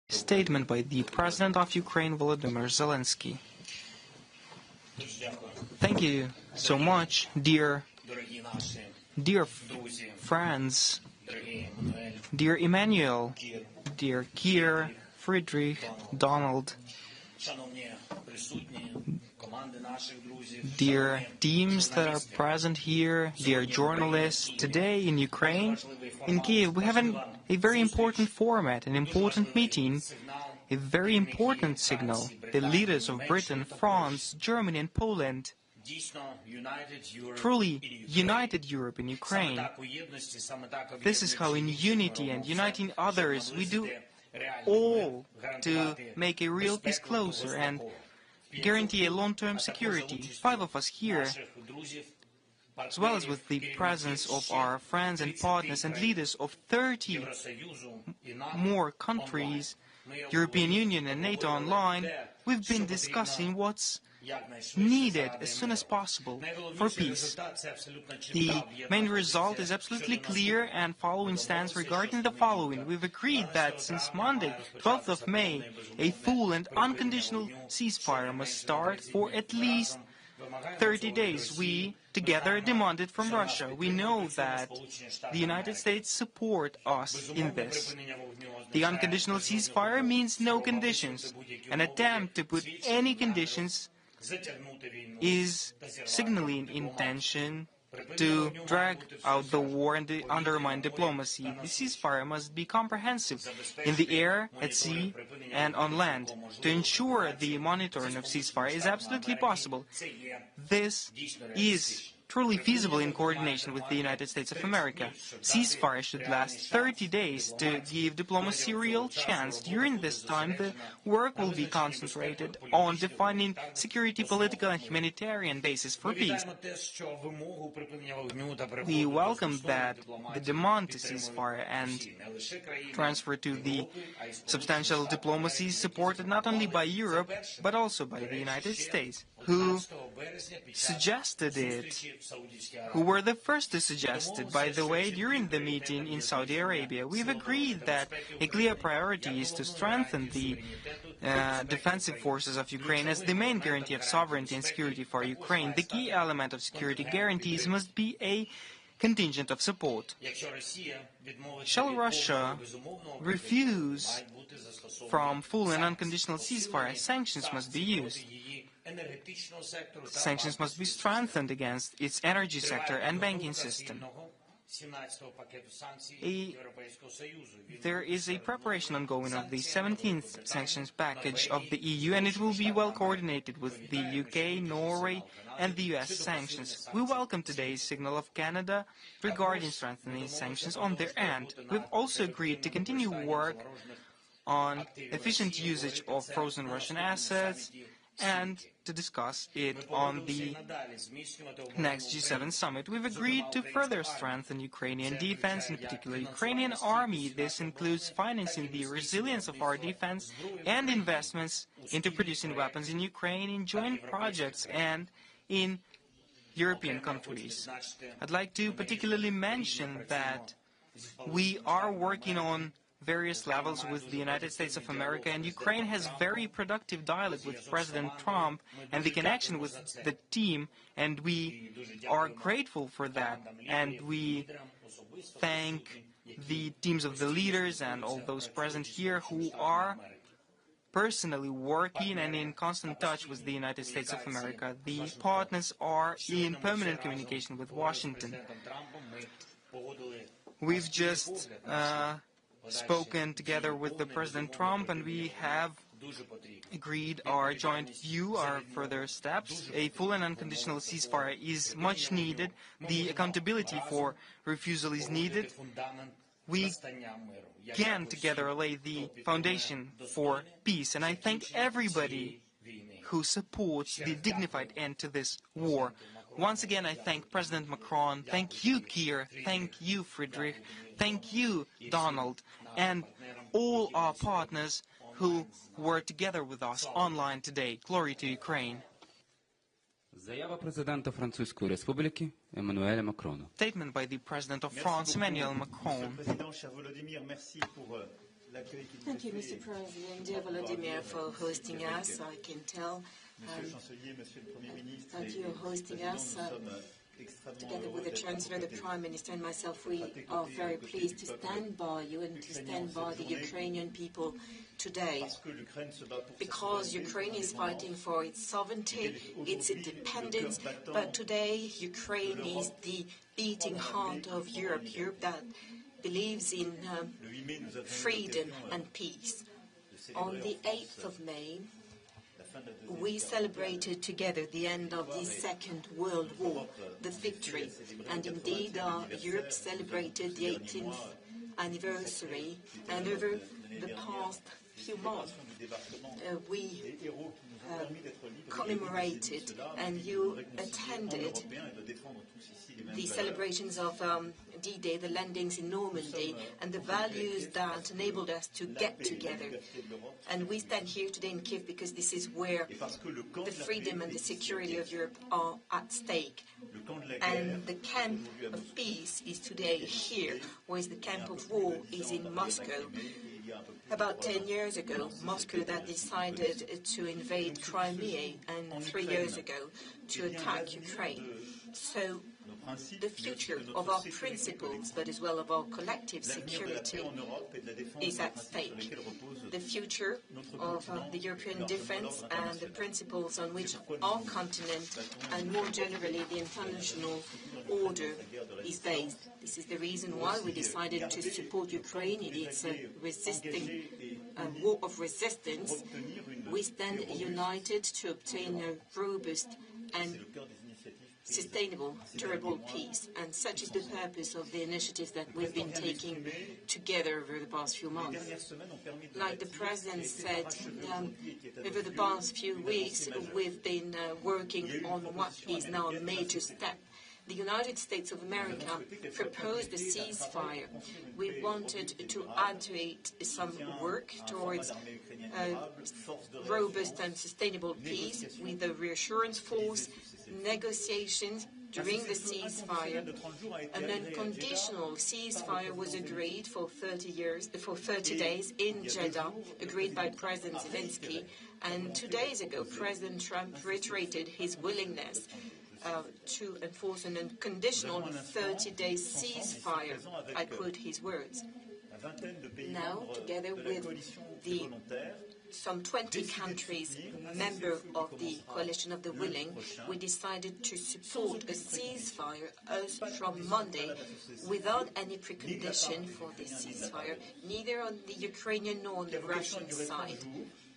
Statement by the President of Ukraine, Volodymyr Zelensky. Thank you so much, dear friends, dear Emmanuel, dear Keir, Friedrich, Donald, dear teams that are present here, dear journalists. Today in Ukraine, in Kyiv, we have a very important format, an important meeting, a very important signal. The leaders of Britain, France, Germany and Poland truly united Europe in Ukraine. This is how in unity and uniting others we do all to make a real peace closer and guarantee a long-term security. 5 of us here, as well as with the presence of our friends and partners and leaders of 30 more countries, European Union and NATO online, we've been discussing what's needed as soon as possible for peace. The main result is absolutely clear and following stands regarding the following. We've agreed that since Monday, 12th of May, a full and unconditional ceasefire must start for at least 30 days. We together demanded from Russia. We know that the United States support us in this. The unconditional ceasefire means no conditions. An attempt to put any conditions is signaling intention to drag out the war and undermine diplomacy. The ceasefire must be comprehensive in the air, at sea and on land. To ensure the monitoring of ceasefire is absolutely possible. This is truly feasible in coordination with the United States of America. Ceasefire should last 30 days to give diplomacy a real chance. During this time, the work will be concentrated on defining security, political and humanitarian basis for peace. We welcome that the demand to ceasefire and transfer to the substantial diplomacy is supported not only by Europe, but also by the United States, who suggested it, who were the first to suggest it, by the way, during the meeting in Saudi Arabia. We've agreed that a clear priority is to strengthen the defensive forces of Ukraine as the main guarantee of sovereignty and security for Ukraine. The key element of security guarantees must be a contingent of support. Shall Russia refuse from full and unconditional ceasefire, sanctions must be used. Sanctions must be strengthened against its energy sector and banking system. There is a preparation ongoing of the 17th sanctions package of the EU, and it will be well coordinated with the UK, Norway and the US sanctions. We welcome today's signal of Canada regarding strengthening sanctions on their end. We've also agreed to continue work on efficient usage of frozen Russian assets and to discuss it on the next G7 summit. We've agreed to further strengthen Ukrainian defense, in particular Ukrainian army. This includes financing the resilience of our defense and investments into producing weapons in Ukraine, in joint projects and in European countries. I'd like to particularly mention that we are working on various levels with the United States of America, and Ukraine has very productive dialogue with President Trump and the connection with the team, and we are grateful for that. And we thank the teams of the leaders and all those present here who are personally working and in constant touch with the United States of America. The partners are in permanent communication with Washington. We've just spoken together with the President Trump, and we have agreed our joint view, our further steps. A full and unconditional ceasefire is much needed. The accountability for refusal is needed. We can together lay the foundation for peace, and I thank everybody who supports the dignified end to this war. Once again, I thank President Macron, thank you, Keir, thank you, Friedrich, thank you, Donald, and all our partners who were together with us online today. Glory to Ukraine. Заява президента Французької Республіки Еммануеля Макрона. Statement by the President of France, Emmanuel Macron. Thank you, Mr. President. Dear Volodymyr, for hosting us. I can tell that you are hosting us. Together with the Chancellor, the Prime Minister and myself, we are very pleased to stand by you and to stand by the Ukrainian people today. Because Ukraine is fighting for its sovereignty, its independence, but today Ukraine is the beating heart of Europe, Europe that believes in freedom and peace. On the 8th of May, we celebrated together the end of the Second World War, the victory, and indeed Europe celebrated the 18th anniversary, and over the past few months we commemorated and you attended the celebrations of D-Day, the landings in Normandy, and the values that enabled us to get together. And we stand here today in Kyiv because this is where the freedom and the security of Europe are at stake. And the camp of peace is today here, whereas the camp of war is in Moscow. About 10 years ago, Moscow that decided to invade Crimea, and 3 years ago to attack Ukraine. So the future of our principles, but as well of our collective security, is at stake. The future of the European defense and the principles on which our continent and more generally the international order is based. This is the reason why we decided to support Ukraine in its war of resistance. We stand united to obtain a robust and sustainable, durable peace, and such is the purpose of the initiatives that we've been taking together over the past few months. Like the President said, over the past few weeks, we've been working on what is now a major step. The United States of America proposed a ceasefire. We wanted to add to it some work towards robust and sustainable peace with a reassurance force, negotiations during the ceasefire. An unconditional ceasefire was agreed for 30 days in Jeddah, agreed by President Zelensky. And 2 days ago, President Trump reiterated his willingness to enforce an unconditional 30-day ceasefire. I quote his words. Now, together with some 20 countries, member of the Coalition of the Willing, we decided to support a ceasefire as from Monday without any precondition for this ceasefire, neither on the Ukrainian nor on the Russian side.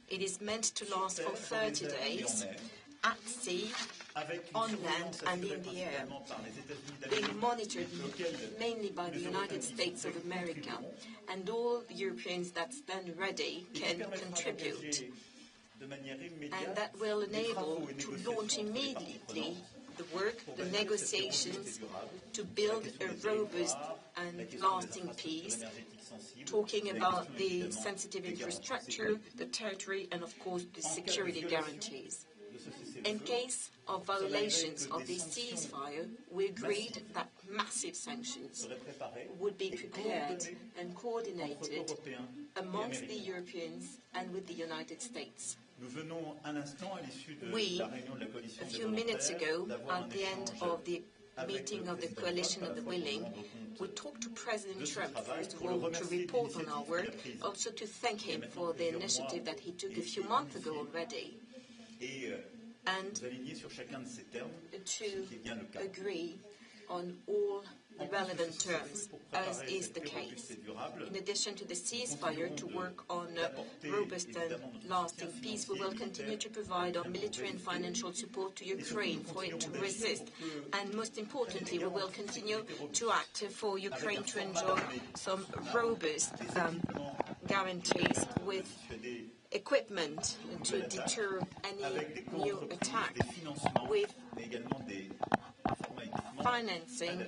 It is meant to last for 30 days at sea, on land and in the air, being monitored mainly by the United States of America, and all Europeans that stand ready can contribute. And that will enable to launch immediately the work, the negotiations, to build a robust and lasting peace, talking about the sensitive infrastructure, the territory, and of course the security guarantees. In case of violations of this ceasefire, we agreed that massive sanctions would be prepared and coordinated amongst the Europeans and with the United States. We, a few minutes ago, at the end of the meeting of the Coalition of the Willing, we talked to President Trump, first of all, to report on our work, also to thank him for the initiative that he took a few months ago already, and to agree on all the relevant terms, as is the case. In addition to the ceasefire, to work on robust and lasting peace, we will continue to provide our military and financial support to Ukraine for it to resist. And most importantly, we will continue to act for Ukraine to enjoy some robust guarantees with equipment to deter any new attack, with financing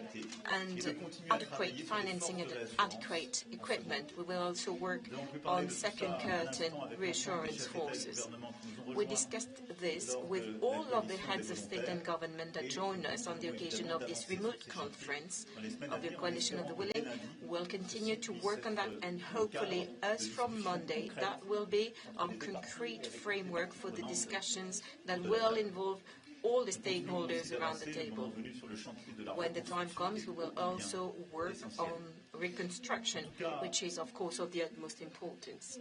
and adequate financing and adequate equipment. We will also work on second curtain reassurance forces. We discussed this with all of the heads of state and government that joined us on the occasion of this remote conference of the Coalition of the Willing. We'll continue to work on that, and hopefully, as from Monday, that will be a concrete framework for the discussions that will involve all the stakeholders around the table. When the time comes, we will also work on reconstruction, which is, of course, of the utmost importance.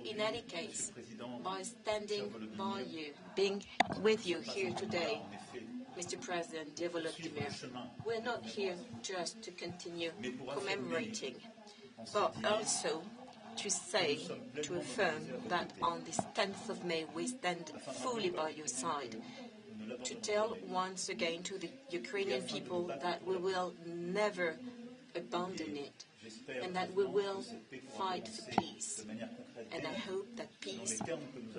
In any case, by standing by you, being with you here today, Mr. President, dear Volodymyr, we're not here just to continue commemorating, but also to say, to affirm that on this 10th of May we stand fully by your side, to tell once again to the Ukrainian people that we will never abandon it, and that we will fight for peace. And I hope that peace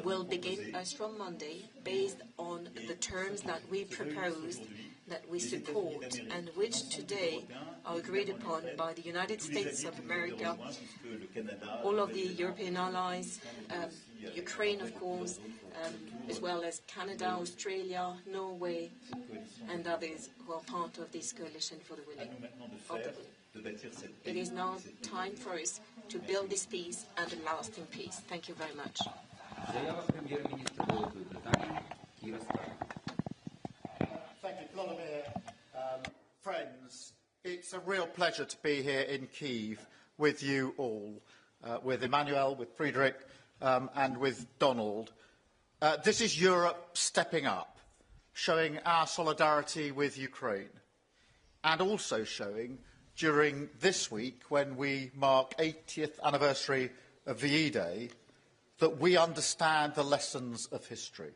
will begin as from Monday, based on the terms that we proposed, that we support, and which today are agreed upon by the United States of America, all of the European allies, Ukraine, of course, as well as Canada, Australia, Norway, and others who are part of this coalition for the willing. It is now time for us to build this peace and a lasting peace. Thank you very much. Thank you, Volodymyr. Friends, it's a real pleasure to be here in Kyiv with you all, with Emmanuel, with Friedrich, and with Donald. This is Europe stepping up, showing our solidarity with Ukraine, and also showing, during this week, when we mark 80th anniversary of VE Day, that we understand the lessons of history.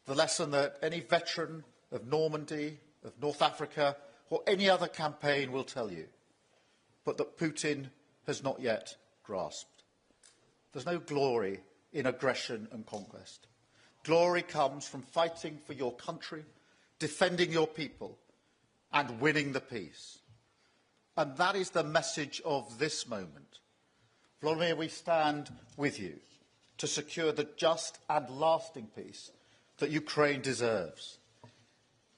The lesson that any veteran of Normandy, of North Africa, or any other campaign will tell you, but that Putin has not yet grasped. There's no glory in aggression and conquest. Glory comes from fighting for your country, defending your people, and winning the peace. And that is the message of this moment. Volodymyr, we stand with you to secure the just and lasting peace that Ukraine deserves.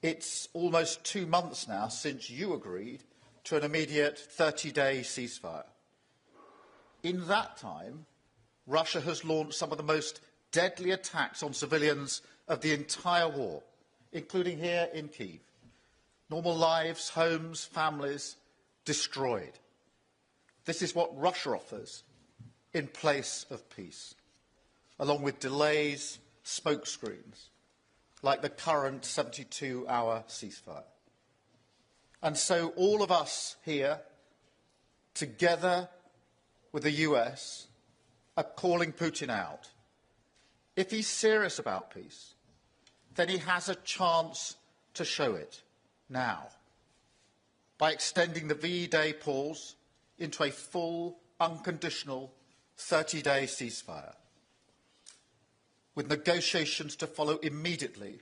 It's almost 2 months now since you agreed to an immediate 30-day ceasefire. In that time, Russia has launched some of the most deadly attacks on civilians of the entire war, including here in Kyiv. Normal lives, homes, families destroyed. This is what Russia offers in place of peace, along with delays, smokescreens, like the current 72-hour ceasefire. And so all of us here, together with the US, are calling Putin out. If he's serious about peace, then he has a chance to show it now, by extending the VE Day pause into a full, unconditional 30-day ceasefire, with negotiations to follow immediately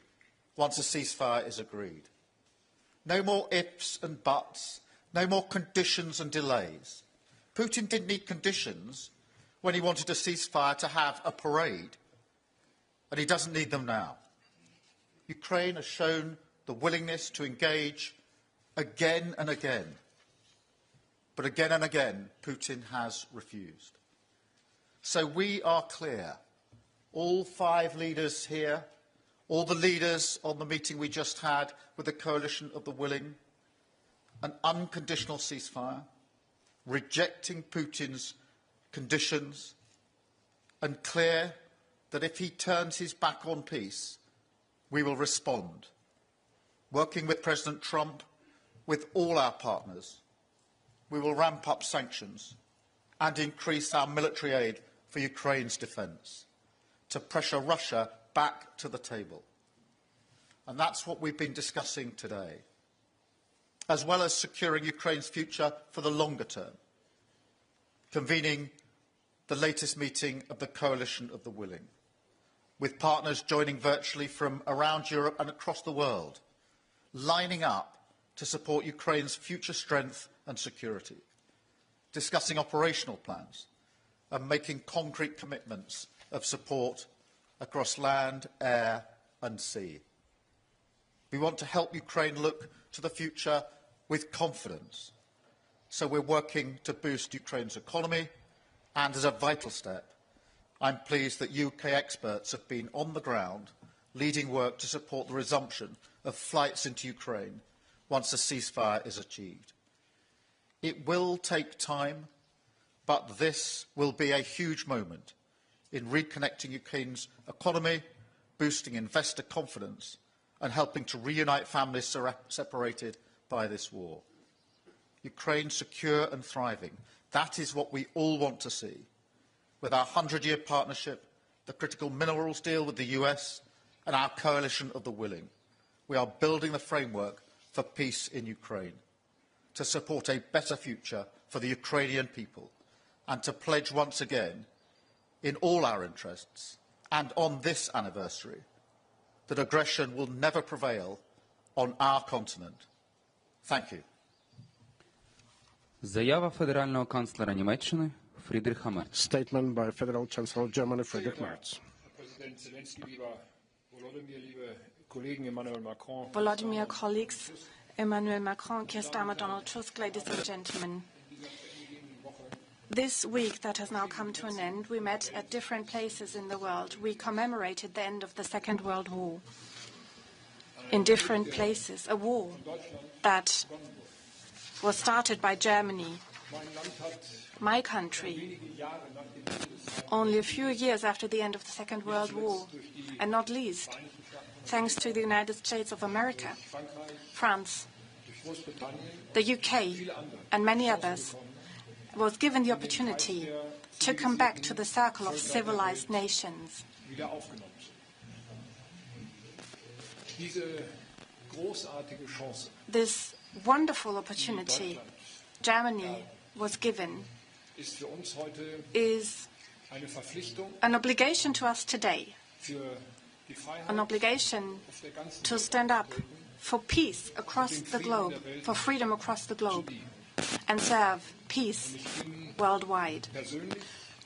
once a ceasefire is agreed. No more ifs and buts, no more conditions and delays. Putin didn't need conditions when he wanted a ceasefire to have a parade, and he doesn't need them now. Ukraine has shown the willingness to engage again and again. But again and again, Putin has refused. So we are clear. All 5 leaders here, all the leaders on the meeting we just had with the Coalition of the Willing, an unconditional ceasefire, rejecting Putin's conditions, and clear that if he turns his back on peace, we will respond, working with President Trump, with all our partners. We will ramp up sanctions and increase our military aid for Ukraine's defence, to pressure Russia back to the table. And that's what we've been discussing today, as well as securing Ukraine's future for the longer term, convening the latest meeting of the Coalition of the Willing, with partners joining virtually from around Europe and across the world, lining up to support Ukraine's future strength and security, discussing operational plans, and making concrete commitments of support across land, air and sea. We want to help Ukraine look to the future with confidence, so we're working to boost Ukraine's economy, and as a vital step, I'm pleased that UK experts have been on the ground leading work to support the resumption of flights into Ukraine once a ceasefire is achieved. It will take time, but this will be a huge moment in reconnecting Ukraine's economy, boosting investor confidence, and helping to reunite families separated by this war. Ukraine secure and thriving. That is what we all want to see. With our 100-year partnership, the critical minerals deal with the US, and our coalition of the willing, we are building the framework for peace in Ukraine, to support a better future for the Ukrainian people, and to pledge once again, in all our interests, and on this anniversary, that aggression will never prevail on our continent. Thank you. Заява федерального канцлера Німеччини Фрідріха Мерца. Statement by Federal Chancellor of Germany Friedrich Merz. President Zelensky, lieber Volodymyr, liebe Kollegen, Emmanuel Macron. Volodymyr, colleagues, Emmanuel Macron, Keir Starmer, Donald Tusk, ladies and gentlemen. This week that has now come to an end, we met at different places in the world. We commemorated the end of the Second World War in different places, a war that was started by Germany, my country, only a few years after the end of the Second World War, and not least, thanks to the United States of America, France, the UK, and many others, was given the opportunity to come back to the circle of civilized nations. This wonderful opportunity Germany was given is an obligation to us today, an obligation to stand up for peace across the globe, for freedom across the globe, and serve peace worldwide.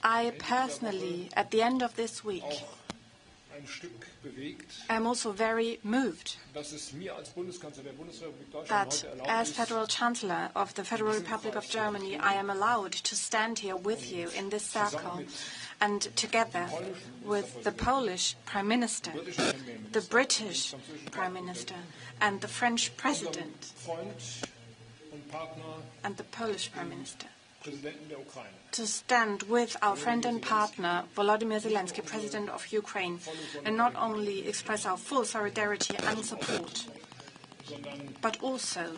I personally, at the end of this week, am also very moved that as Federal Chancellor of the Federal Republic of Germany, I am allowed to stand here with you in this circle and together with the Polish Prime Minister, the British Prime Minister, and the French President, and the Polish Prime Minister, to stand with our friend and partner, Volodymyr Zelensky, President of Ukraine, and not only express our full solidarity and support, but also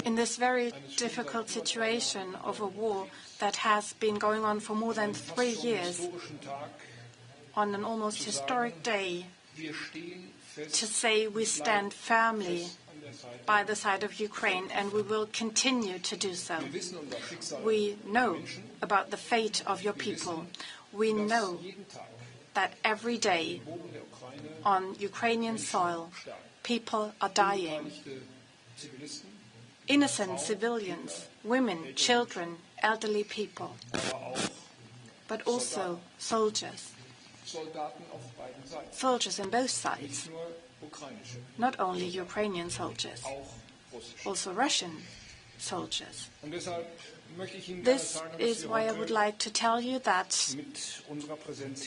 in this very difficult situation of a war that has been going on for more than 3 years, on an almost historic day, to say we stand firmly by the side of Ukraine, and we will continue to do so. We know about the fate of your people. We know that every day on Ukrainian soil, people are dying. Innocent civilians, women, children, elderly people, but also soldiers. Soldiers on both sides. Not only Ukrainian soldiers, also Russian soldiers. This is why I would like to tell you that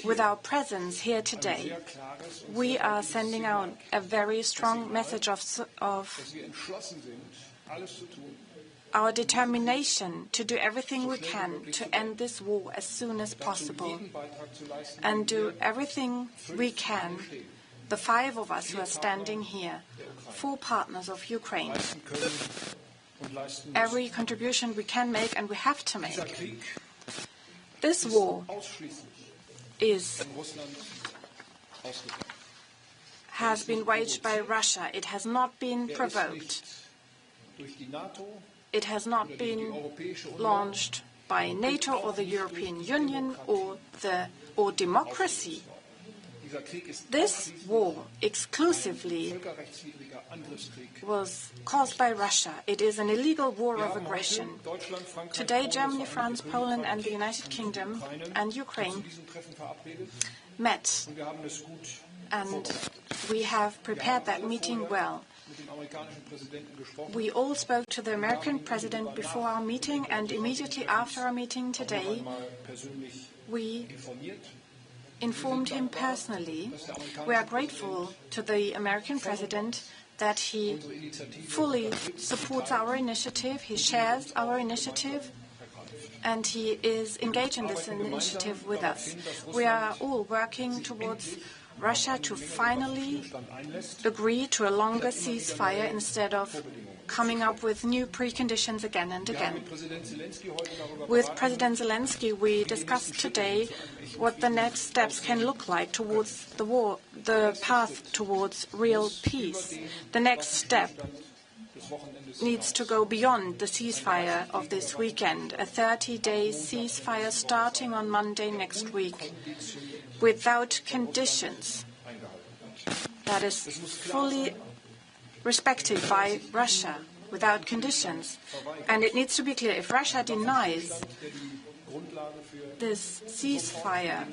with our presence here today, we are sending out a very strong message of our determination to do everything we can to end this war as soon as possible, and do everything we can, the 5 of us who are standing here, 4 partners of Ukraine, every contribution we can make and we have to make. This war has been waged by Russia. It has not been provoked. It has not been launched by NATO or the European Union or democracy This war exclusively was caused by Russia. It is an illegal war of aggression. Today, Germany, France, Poland, and the United Kingdom and Ukraine met, and we have prepared that meeting well. We all spoke to the American president before our meeting, and immediately after our meeting today, we informed him personally. We are grateful to the American president that he fully supports our initiative, he shares our initiative, and he is engaged in this initiative with us. We are all working towards Russia to finally agree to a longer ceasefire instead of coming up with new preconditions again and again. With President Zelensky, we discussed today what the next steps can look like towards the war, the path towards real peace. The next step needs to go beyond the ceasefire of this weekend, a 30-day ceasefire starting on Monday next week, without conditions, that is fully respected by Russia, without conditions. And it needs to be clear, if Russia denies this ceasefire,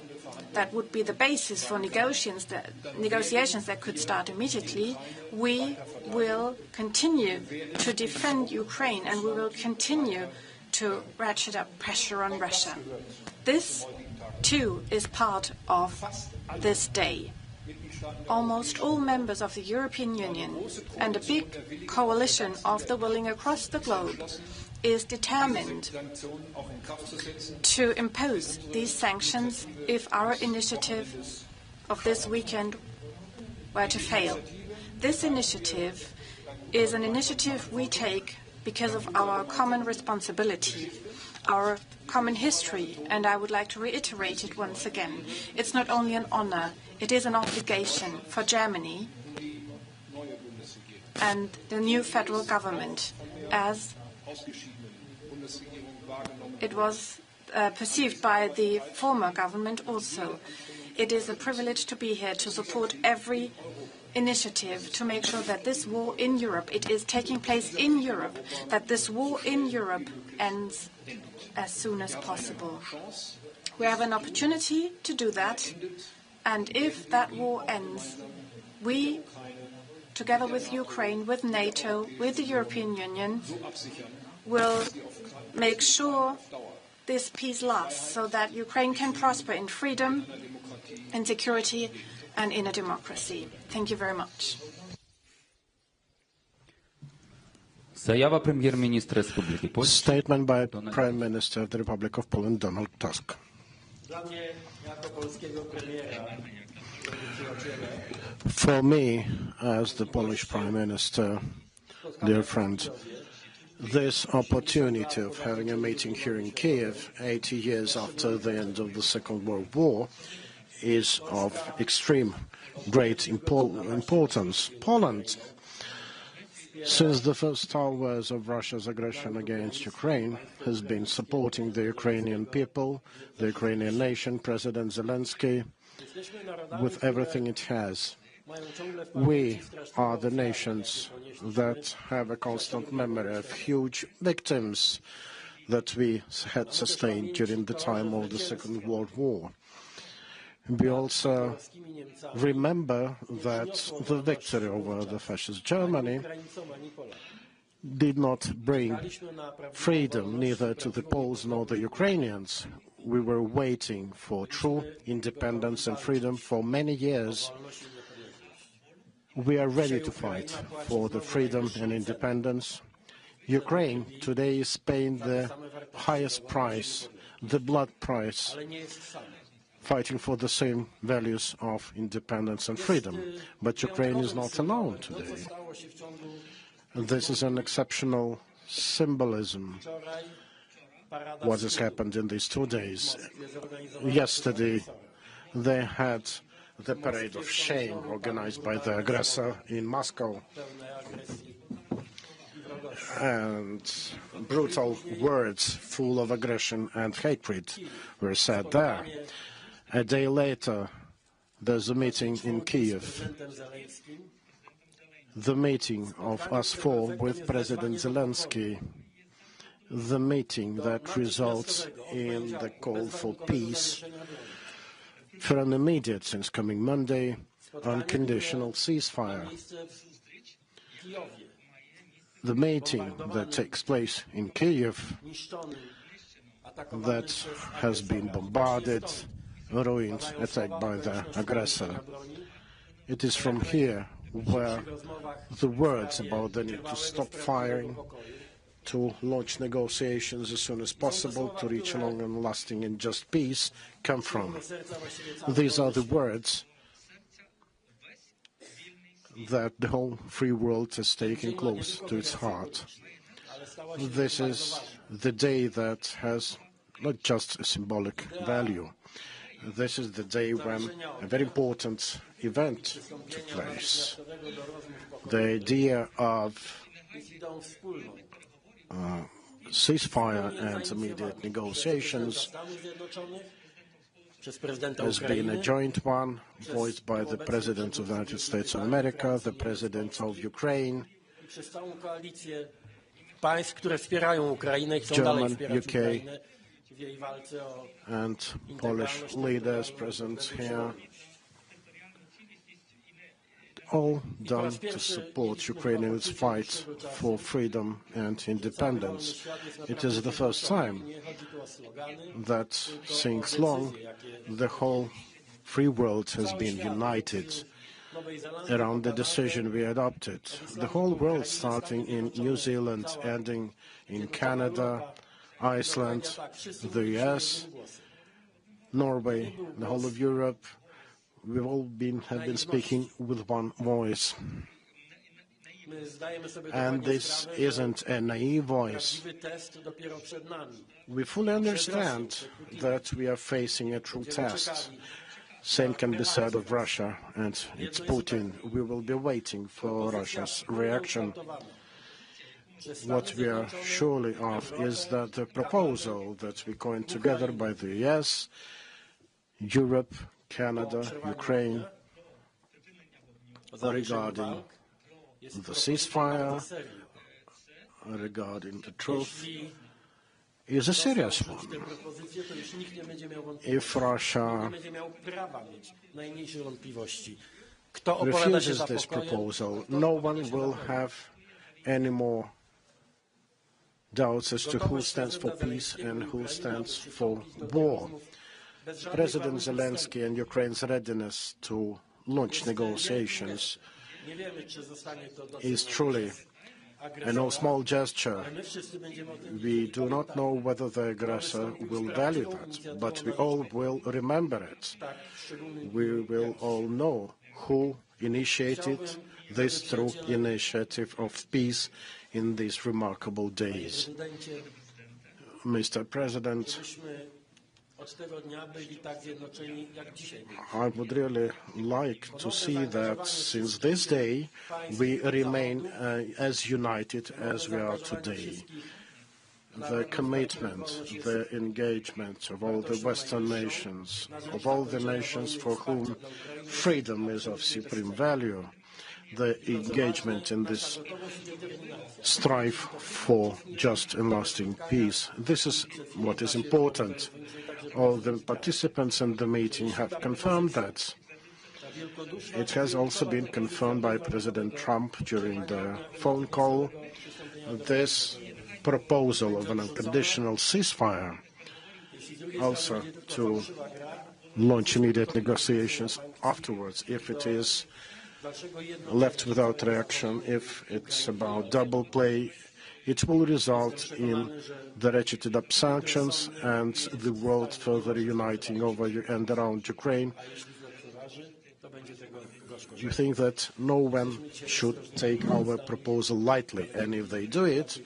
that would be the basis for negotiations that could start immediately, we will continue to defend Ukraine and we will continue to ratchet up pressure on Russia. This, too, is part of this day. Almost all members of the European Union and a big coalition of the willing across the globe is determined to impose these sanctions if our initiative of this weekend were to fail. This initiative is an initiative we take because of our common responsibility, our common history, and I would like to reiterate it once again. It's not only an honor, it is an obligation for Germany and the new federal government, as it was perceived by the former government also. It is a privilege to be here to support every initiative to make sure that this war in Europe, it is taking place in Europe, that this war in Europe ends as soon as possible. We have an opportunity to do that, and if that war ends, we, together with Ukraine, with NATO, with the European Union, will make sure this peace lasts so that Ukraine can prosper in freedom, in security, and in a democracy. Thank you very much. Statement by Prime Minister of the Republic of Poland, Donald Tusk. For me, as the Polish Prime Minister, dear friend, this opportunity of having a meeting here in Kyiv, 80 years after the end of the Second World War, is of extreme great importance. Poland, since the first hours of Russia's aggression against Ukraine, has been supporting the Ukrainian people, the Ukrainian nation, President Zelensky, with everything it has. We are the nations that have a constant memory of huge victims that we had sustained during the time of the Second World War. We also remember that the victory over the fascist Germany did not bring freedom neither to the Poles nor the Ukrainians. We were waiting for true independence and freedom for many years. We are ready to fight for the freedom and independence. Ukraine today is paying the highest price, the blood price, fighting for the same values of independence and freedom. But Ukraine is not alone today. This is an exceptional symbolism, what has happened in these 2 days. Yesterday, they had the parade of shame organized by the aggressor in Moscow. And brutal words full of aggression and hatred were said there. A day later, there's a meeting in Kyiv. The meeting of us four with President Zelensky. The meeting that results in the call for peace, for an immediate, since coming Monday, unconditional ceasefire. The meeting that takes place in Kyiv, that has been bombarded, ruined, attacked by the aggressor. It is from here where the words about the need to stop firing, to launch negotiations as soon as possible, to reach a long and lasting and just peace, come from. These are the words that the whole free world has taken close to its heart. This is the day that has not just a symbolic value. This is the day when a very important event took place. The idea of ceasefire and immediate negotiations has been a joint one, voiced by the President of the United States of America, the President of Ukraine, German, UK, and Polish leaders present here, all done to support Ukraine in its fight for freedom and independence. It is the first time that since long the whole free world has been united around the decision we adopted. The whole world, starting in New Zealand, ending in Canada, Iceland, the US, Norway, the whole of Europe, we've all have been speaking with one voice. And this isn't a naive voice. We fully understand that we are facing a true test. Same can be said of Russia and its Putin. We will be waiting for Russia's reaction. What we are surely of is that the proposal that we coined together by the US, Europe, Canada, Ukraine, regarding the ceasefire, regarding the truth, is a serious one. If Russia refuses this proposal, no one will have any more doubts as to who stands for peace and who stands for war. President Zelensky and Ukraine's readiness to launch negotiations is truly a no small gesture. We do not know whether the aggressor will value that, but we all will remember it. We will all know who initiated this true initiative of peace in these remarkable days. Mr. President, I would really like to see that since this day we remain as united as we are today. The commitment, the engagement of all the Western nations, of all the nations for whom freedom is of supreme value, the engagement in this strive for just and lasting peace. This is what is important. All the participants in the meeting have confirmed that. It has also been confirmed by President Trump during the phone call. This proposal of an unconditional ceasefire, also to launch immediate negotiations afterwards, if it is left without reaction, if it's about double play, it will result in the ratcheted up sanctions and the world further uniting over and around Ukraine. You think that no one should take our proposal lightly, and if they do it,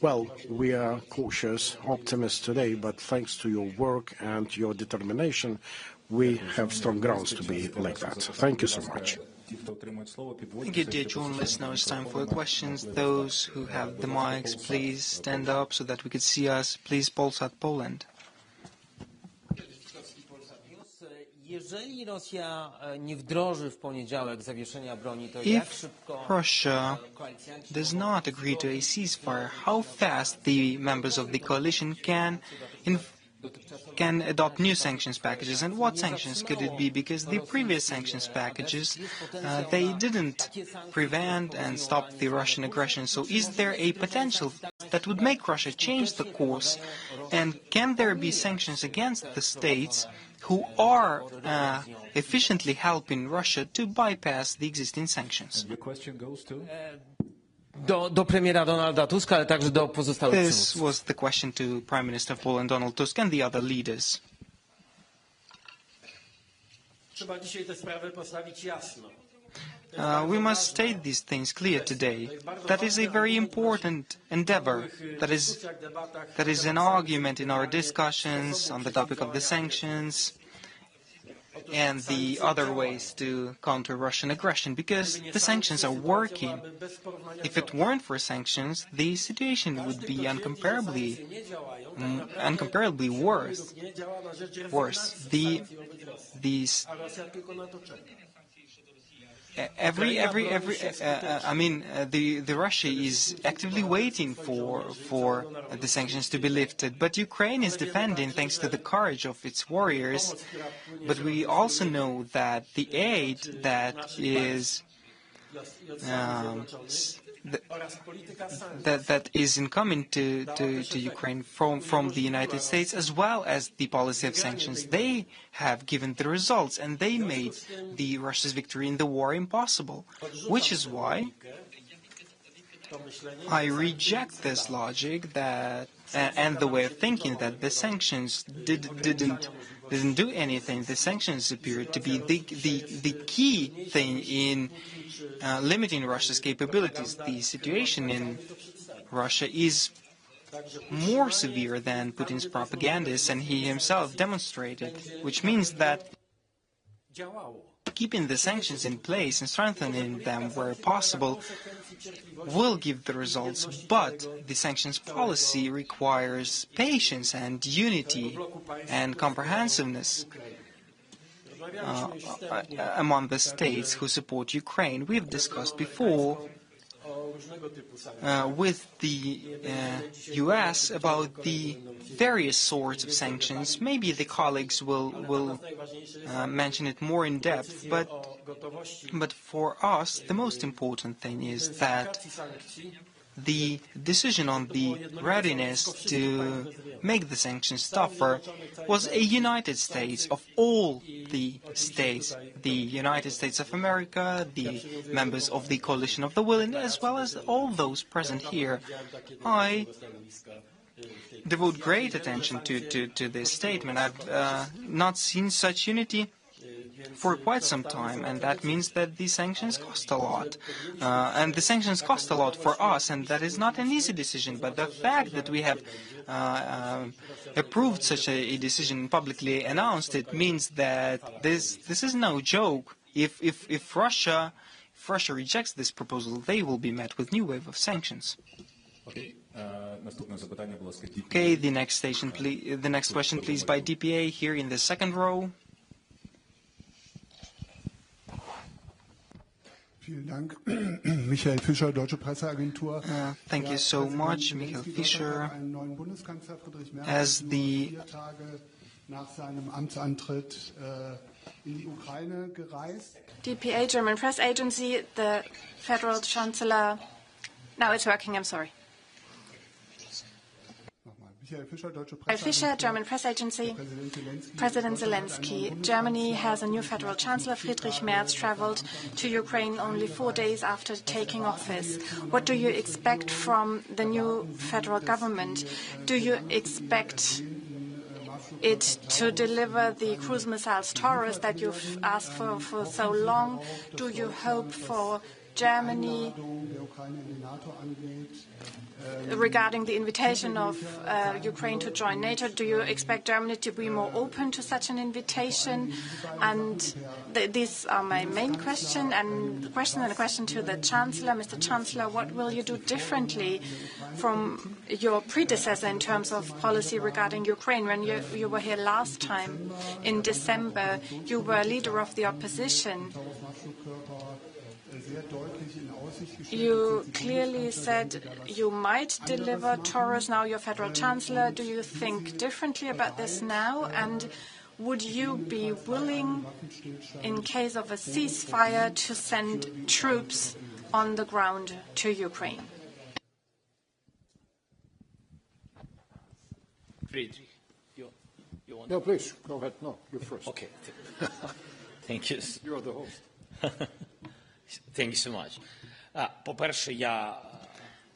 well, we are cautious optimists today, but thanks to your work and your determination, we have strong grounds to be like that. Thank you so much. Thank you, dear journalists. Now it's time for your questions. Those who have the mics, please stand up so that we could see us. Please, Polsat Poland. If Russia does not agree to a ceasefire, how fast the members of the coalition can adopt new sanctions packages, and what sanctions could it be? Because the previous sanctions packages, they didn't prevent and stop the Russian aggression. So is there a potential that would make Russia change the course? And can there be sanctions against the states who are efficiently helping Russia to bypass the existing sanctions? Your question goes to? Do premiera Donalda Tuska, ale także do pozostałych This was the question to Prime Minister of Poland Donald Tusk and the other leaders. We must state these things clear today. That is a very important endeavor. That is an argument in our discussions on the topic of the sanctions and the other ways to counter Russian aggression, because the sanctions are working. If it weren't for sanctions, the situation would be incomparably worse. The Russia is actively waiting for the sanctions to be lifted, but Ukraine is defending thanks to the courage of its warriors. But we also know that the aid that is that is incoming to Ukraine from the United States, as well as the policy of sanctions, they have given the results, and they made the Russia's victory in the war impossible. Which is why I reject this logic that and the way of thinking that the sanctions didn't do anything. The sanctions appear to be the key thing in limiting Russia's capabilities. The situation in Russia is more severe than Putin's propagandists and he himself demonstrated, which means that keeping the sanctions in place and strengthening them where possible will give the results, but the sanctions policy requires patience and unity and comprehensiveness among the states who support Ukraine. We have discussed before with the US about the various sorts of sanctions. Maybe the colleagues will mention it more in depth, but for us the most important thing is that the decision on the readiness to make the sanctions tougher was a United States of all the states, the United States of America, the members of the Coalition of the Willing, as well as all those present here. I devote great attention to this statement. I've not seen such unity for quite some time, and that means that the sanctions cost a lot. And the sanctions cost a lot for us, and that is not an easy decision. But the fact that we have approved such a decision and publicly announced it means that this is no joke. If Russia rejects this proposal, they will be met with new wave of sanctions. Okay, the next question, please, by DPA here in the second row. Michael Fischer, Deutsche Presseagentur. Thank you so much, Michael Fischer. As the DPA, German press agency, the Federal Chancellor. Now it's working, I'm sorry. Michael Fischer, German press agency. President Zelensky. Germany has a new federal chancellor. Friedrich Merz traveled to Ukraine only 4 days after taking office. What do you expect from the new federal government? Do you expect it to deliver the cruise missiles Taurus that you've asked for so long? Do you hope for Germany regarding the invitation of Ukraine to join NATO? Do you expect Germany to be more open to such an invitation? And these are my main question and a question to the Chancellor. Mr. Chancellor, what will you do differently from your predecessor in terms of policy regarding Ukraine? When you were here last time in December, you were leader of the opposition. You clearly said you might deliver Taurus. Now you're federal chancellor. Do you think differently about this now? And would you be willing, in case of a ceasefire, to send troops on the ground to Ukraine? Friedrich, you want? No, please, go ahead. No, you first. Okay. Thank you. You are the host. Thank you so much.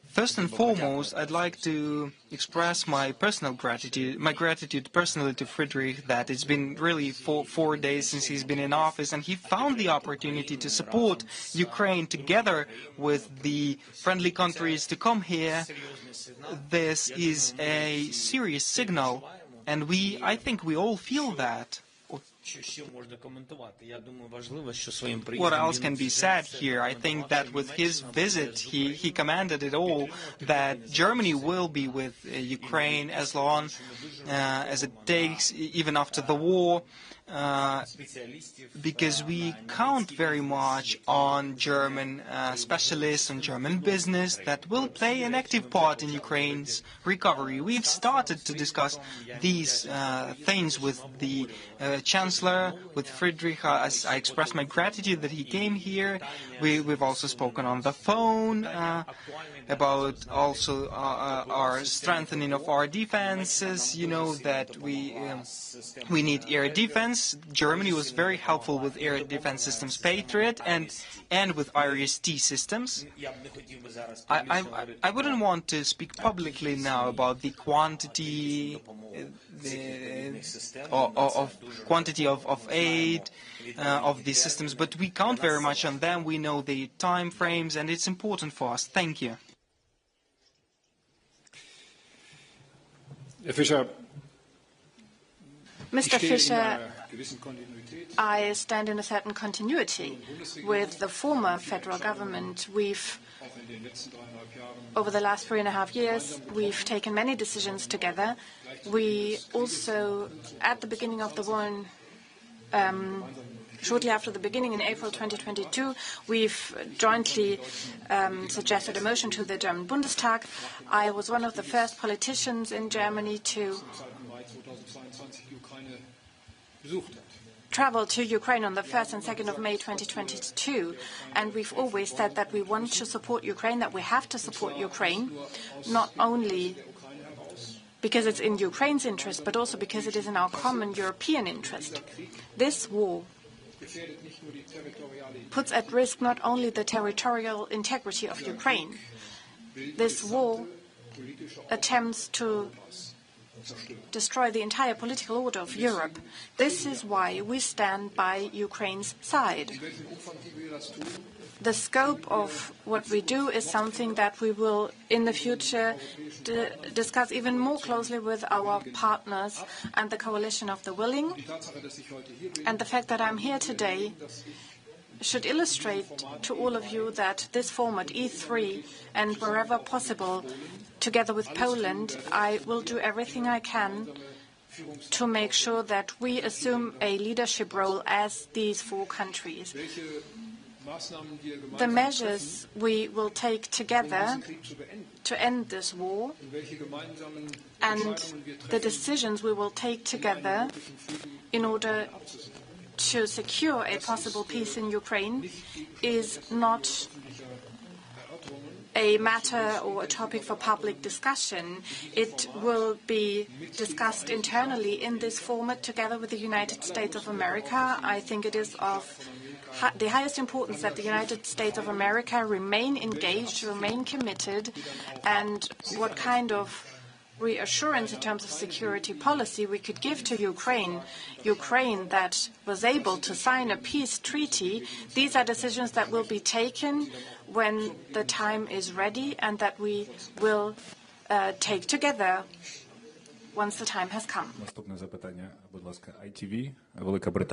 First and foremost, I'd like to express my gratitude personally to Friedrich, that it's been really 4 days since he's been in office, and he found the opportunity to support Ukraine together with the friendly countries to come here. This is a serious signal, and I think we all feel that. What else can be said here? I think that with his visit, he commanded it all, that Germany will be with Ukraine as long as it takes, even after the war, because we count very much on German specialists and German business that will play an active part in Ukraine's recovery. We've started to discuss these things with the Chancellor, with Friedrich. As I expressed my gratitude that he came here. We've also spoken on the phone about also our strengthening of our defenses. You know that we need air defense. Germany was very helpful with air defense systems Patriot and with IRIS-T systems. I wouldn't want to speak publicly now about the quantity of aid of these systems, but we count very much on them. We know the time frames, and it's important for us. Thank you. Mr. Fischer, I stand in a certain continuity with the former federal government. Over the last 3.5 years, we've taken many decisions together. We also, at the beginning of the war, shortly after the beginning in April 2022, we've jointly suggested a motion to the German Bundestag. I was one of the first politicians in Germany to travel to Ukraine on the 1st and 2nd of May 2022, and we've always said that we want to support Ukraine, that we have to support Ukraine, not only because it's in Ukraine's interest, but also because it is in our common European interest. This war puts at risk not only the territorial integrity of Ukraine. This war attempts to destroy the entire political order of Europe. This is why we stand by Ukraine's side. The scope of what we do is something that we will, in the future, discuss even more closely with our partners and the coalition of the willing. And the fact that I'm here today should illustrate to all of you that this format, E3, and wherever possible, together with Poland, I will do everything I can to make sure that we assume a leadership role as these 4 countries. The measures we will take together to end this war and the decisions we will take together in order to secure a possible peace in Ukraine is not a matter or a topic for public discussion. It will be discussed internally in this format together with the United States of America. I think it is of the highest importance that the United States of America remain engaged, remain committed, and what kind of reassurance in terms of security policy we could give to Ukraine, Ukraine that was able to sign a peace treaty, these are decisions that will be taken when the time is ready and that we will take together once the time has come. Наступне запитання, будь ласка, ITV, Велика Британія.